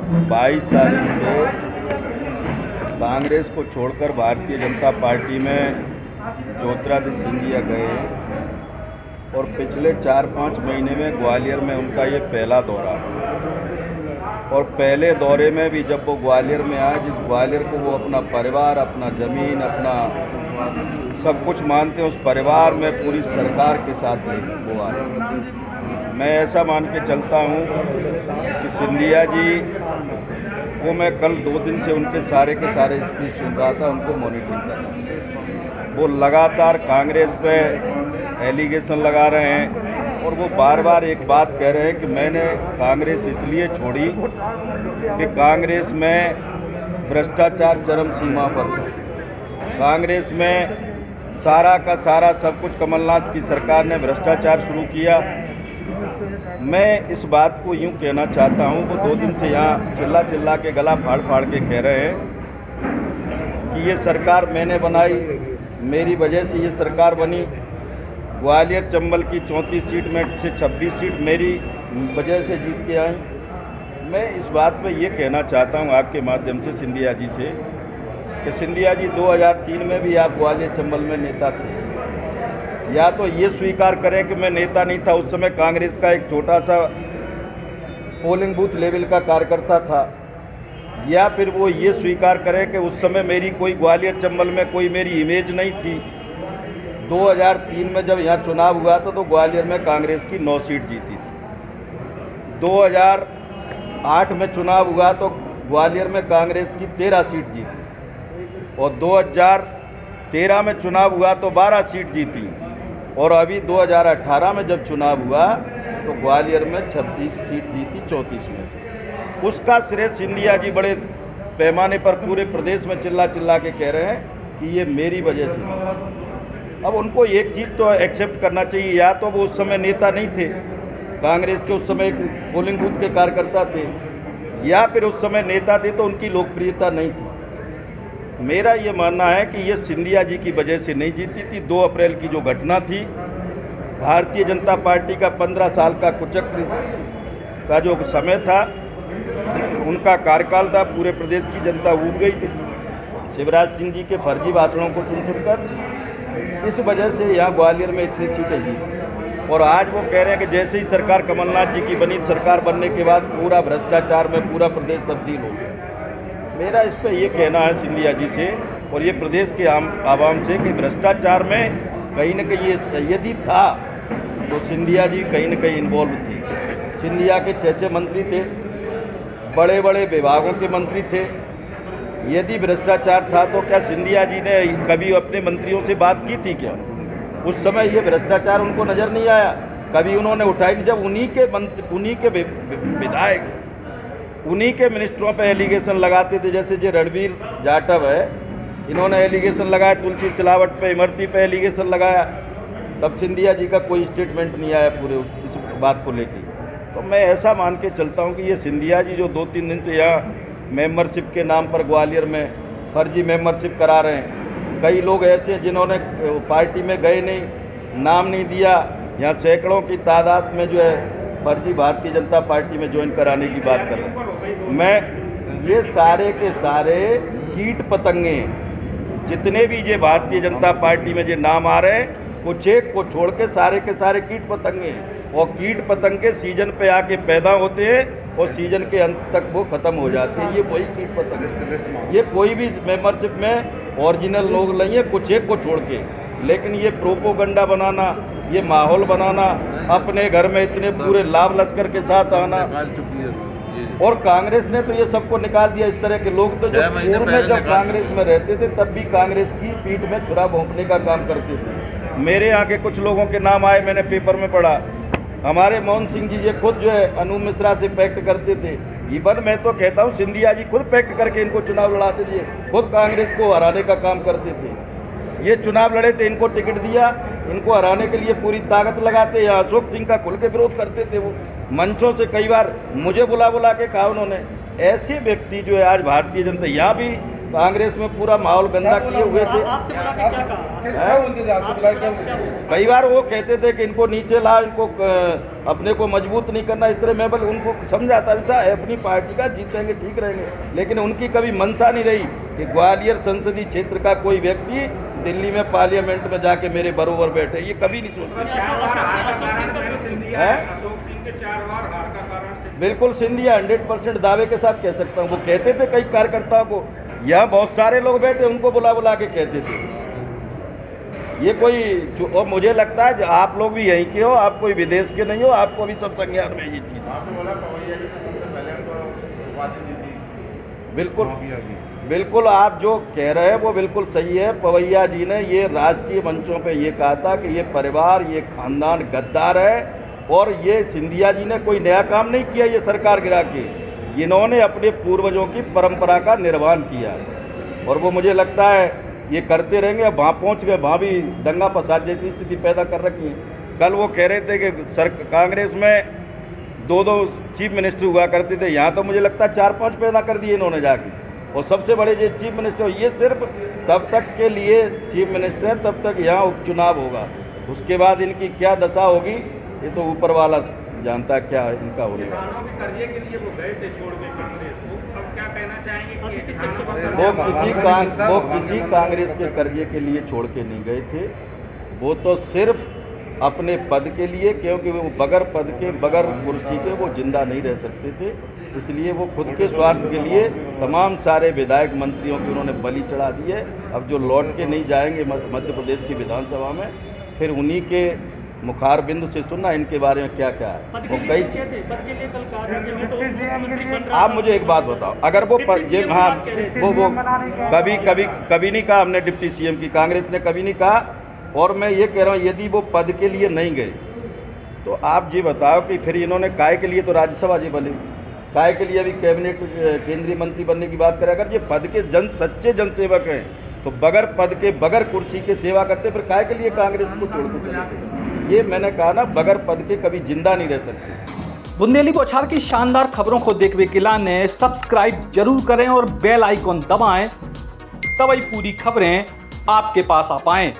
22 तारीख से कांग्रेस को छोड़कर भारतीय जनता पार्टी में ज्योतिरादित्य सिंधिया गए और पिछले 4-5 महीने में ग्वालियर में उनका ये पहला दौरा है। और पहले दौरे में भी जब वो ग्वालियर में आए, जिस ग्वालियर को वो अपना परिवार, अपना ज़मीन, अपना सब कुछ मानते हैं, उस परिवार में पूरी सरकार के साथ ले वो आए। मैं ऐसा मान के चलता हूँ कि सिंधिया जी को मैं कल 2 दिन से उनके सारे के सारे स्पीच सुन रहा था, उनको मॉनिटरिंग कर रहा था। वो लगातार कांग्रेस पे एलिगेशन लगा रहे हैं और वो बार बार एक बात कह रहे हैं कि मैंने कांग्रेस इसलिए छोड़ी कि कांग्रेस में भ्रष्टाचार चरम सीमा पर था। कांग्रेस में सारा का सारा सब कुछ कमलनाथ की सरकार ने भ्रष्टाचार शुरू किया। मैं इस बात को यूँ कहना चाहता हूँ, वो 2 दिन से यहाँ चिल्ला चिल्ला के गला फाड़ फाड़ के कह रहे हैं कि ये सरकार मैंने बनाई, मेरी वजह से ये सरकार बनी। ग्वालियर चंबल की 34 सीट में से 26 सीट मेरी वजह से जीत के आई। मैं इस बात पे ये कहना चाहता हूँ आपके माध्यम से सिंधिया जी से कि सिंधिया जी 2003 में भी आप ग्वालियर चंबल में नेता थे। या तो ये स्वीकार करें कि मैं नेता नहीं था, उस समय कांग्रेस का एक छोटा सा पोलिंग बूथ लेवल का कार्यकर्ता था, या फिर वो ये स्वीकार करें कि उस समय मेरी कोई ग्वालियर चंबल में कोई मेरी इमेज नहीं थी। 2003 में जब यहाँ चुनाव हुआ था तो ग्वालियर में कांग्रेस की 9 सीट जीती थी। 2008 में चुनाव हुआ तो ग्वालियर में कांग्रेस की 13 सीट जीती और 2013 में चुनाव हुआ तो 12 सीट जीती और अभी 2018 में जब चुनाव हुआ तो ग्वालियर में 26 सीट जीती 34 में से। उसका श्रेय सिंधिया जी बड़े पैमाने पर पूरे प्रदेश में चिल्ला चिल्ला के कह रहे हैं कि ये मेरी वजह से। अब उनको एक चीज़ तो एक्सेप्ट करना चाहिए, या तो वो उस समय नेता नहीं थे, कांग्रेस के उस समय एक पोलिंग बूथ के कार्यकर्ता थे, या फिर उस समय नेता थे तो उनकी लोकप्रियता नहीं थी। मेरा ये मानना है कि ये सिंधिया जी की वजह से नहीं जीती थी। 2 अप्रैल की जो घटना थी, भारतीय जनता पार्टी का 15 साल का कुचक्र का जो समय था, उनका कार्यकाल था, पूरे प्रदेश की जनता ऊब गई थी शिवराज सिंह जी के फर्जी भाषणों को सुन सुनकर। इस वजह से यहाँ ग्वालियर में इतनी सीटें जीती। और आज वो कह रहे हैं कि जैसे ही सरकार कमलनाथ जी की बनी, सरकार बनने के बाद पूरा भ्रष्टाचार में पूरा प्रदेश तब्दील हो गया। मेरा इस पर ये कहना है सिंधिया जी से और ये प्रदेश के आवाम से कि भ्रष्टाचार में कहीं न कहीं ये यदि था तो सिंधिया जी कहीं न कहीं इन्वॉल्व थी। सिंधिया के 6 मंत्री थे, बड़े बड़े विभागों के मंत्री थे। यदि भ्रष्टाचार था तो क्या सिंधिया जी ने कभी अपने मंत्रियों से बात की थी क्या? उस समय ये भ्रष्टाचार उनको नज़र नहीं आया, कभी उन्होंने उठाई नहीं। जब उन्हीं के विधायक उन्हीं के मिनिस्टरों पे एलिगेशन लगाते थे, जैसे जो रणवीर जाटव है, इन्होंने एलिगेशन लगाया, तुलसी सिलावट पे, इमरती पे एलिगेशन लगाया, तब सिंधिया जी का कोई स्टेटमेंट नहीं आया पूरे इस बात को लेकर। तो मैं ऐसा मान के चलता हूँ कि ये सिंधिया जी जो 2-3 दिन से यहाँ मेंबरशिप के नाम पर ग्वालियर में फर्जी मेंबरशिप करा रहे हैं। कई लोग ऐसे हैं जिन्होंने पार्टी में गए नहीं, नाम नहीं दिया, यहाँ सैकड़ों की तादाद में जो है फर्जी भारतीय जनता पार्टी में ज्वाइन कराने की बात कर रहे हैं। मैं ये सारे के सारे कीट पतंगे जितने भी ये भारतीय जनता पार्टी में जो नाम आ रहे हैं, कुछ एक को छोड़ के सारे के सारे कीट पतंगे हैं। और कीट पतंगे सीजन पे आके पैदा होते हैं और सीजन के अंत तक वो ख़त्म हो जाते हैं। ये वही कीट पतंगे, ये कोई भी मेंबरशिप में ओरिजिनल लोग नहीं है, कुछ एक को छोड़ के। लेकिन ये प्रोपोगंडा बनाना, ये माहौल बनाना, अपने घर में इतने पूरे लाभ लश्कर के साथ आना, और कांग्रेस ने तो ये सबको निकाल दिया। इस तरह के लोग तो जो पूर्व में जब कांग्रेस में रहते थे तब भी कांग्रेस की पीठ में छुरा भोंकने का काम करते थे। मेरे यहाँ के कुछ लोगों के नाम आए, मैंने पेपर में पढ़ा। हमारे मोहन सिंह जी ये खुद जो है अनूप मिश्रा से पैक्ट करते थे। इवन मैं तो कहता हूँ सिंधिया जी खुद पैक्ट करके इनको चुनाव लड़ाते थे, खुद कांग्रेस को हराने का काम करते थे। ये चुनाव लड़े थे, इनको टिकट दिया, इनको हराने के लिए पूरी ताकत लगाते। या अशोक सिंह का खुल के विरोध करते थे। वो मंचों से कई बार मुझे बुला बुला के कहा उन्होंने। ऐसे व्यक्ति जो है आज भारतीय जनता, यहाँ भी कांग्रेस में पूरा माहौल गंदा किए हुए थे। आपसे बुला के क्या कहा? कई बार वो कहते थे कि इनको नीचे ला, इनको अपने को मजबूत नहीं करना, इस तरह मैं बल उनको समझाता ऐसा है अपनी पार्टी का, जीतेंगे ठीक रहेंगे, लेकिन उनकी कभी मंशा नहीं रही कि ग्वालियर संसदीय क्षेत्र का कोई व्यक्ति दिल्ली में पार्लियामेंट में जाके मेरे बरोबर बैठे, ये कभी नहीं सोचते। बिल्कुल सिंधिया 100% दावे के साथ कह सकता हूँ। वो कहते थे कई कार्यकर्ताओं को, यहाँ बहुत सारे लोग बैठे उनको बुला बुला के कहते थे। ये कोई और मुझे लगता है आप लोग भी यहीं के हो, आप कोई विदेश के नहीं हो, आपको भी सब संज्ञान में ये चीज़। बिल्कुल बिल्कुल आप जो कह रहे हैं वो बिल्कुल सही है। पवैया जी ने ये राष्ट्रीय मंचों पे ये कहा था कि ये परिवार, ये खानदान गद्दार है, और ये सिंधिया जी ने कोई नया काम नहीं किया ये सरकार गिरा के, इन्होंने अपने पूर्वजों की परंपरा का निर्वहन किया है, और वो मुझे लगता है ये करते रहेंगे। अब वहाँ पहुँच गए, वहाँ भी दंगा फसाद जैसी स्थिति पैदा कर रखी है। कल वो कह रहे थे कि कांग्रेस में 2-2 चीफ मिनिस्टर हुआ करते थे, यहाँ तो मुझे लगता है 4-5 पैदा कर दिए इन्होंने जाके, और सबसे बड़े जो चीफ मिनिस्टर, ये सिर्फ तब तक के लिए चीफ मिनिस्टर है तब तक यहाँ उपचुनाव होगा, उसके बाद इनकी क्या दशा होगी ये तो ऊपर वाला जानता क्या इनका होने वाला। कर्जे के लिए वो गए थे छोड़ के कांग्रेस को, अब क्या कहना चाहेंगे कि वो किसी कांग्रेस के कर्जे के लिए छोड़ के नहीं गए थे, वो तो सिर्फ अपने पद के लिए, क्योंकि वो बगैर पद के, बगैर कुर्सी के वो जिंदा नहीं रह सकते थे, इसलिए वो खुद के स्वार्थ के लिए तमाम सारे विधायक मंत्रियों की उन्होंने बलि चढ़ा दी है। अब जो लौट के नहीं जाएंगे मध्य प्रदेश की विधानसभा में, फिर उन्हीं के मुखार बिंदु से सुनना इनके बारे में क्या क्या है। वो कई आप मुझे एक बात बताओ, अगर वो हाँ वो कभी नहीं कहा हमने डिप्टी सीएम की, कांग्रेस ने कभी नहीं कहा, और मैं ये कह रहा हूँ यदि वो पद के लिए नहीं गए तो आप ये बताओ कि फिर इन्होंने काय के लिए तो राज्यसभा जी बने, काय के लिए अभी कैबिनेट केंद्रीय मंत्री बनने की बात करें। अगर ये पद के सच्चे जनसेवक हैं तो बगैर पद के, बगैर कुर्सी के सेवा करते, फिर काय के लिए कांग्रेस को छोड़ के चले गए। ये मैंने कहा ना, बगैर पद के कभी जिंदा नहीं रह सकते। बुंदेली बौछार की शानदार खबरों को देखने के लिए सब्सक्राइब जरूर करें और बेल आइकॉन दबाएं, तभी पूरी खबरें आपके पास आ पाएं।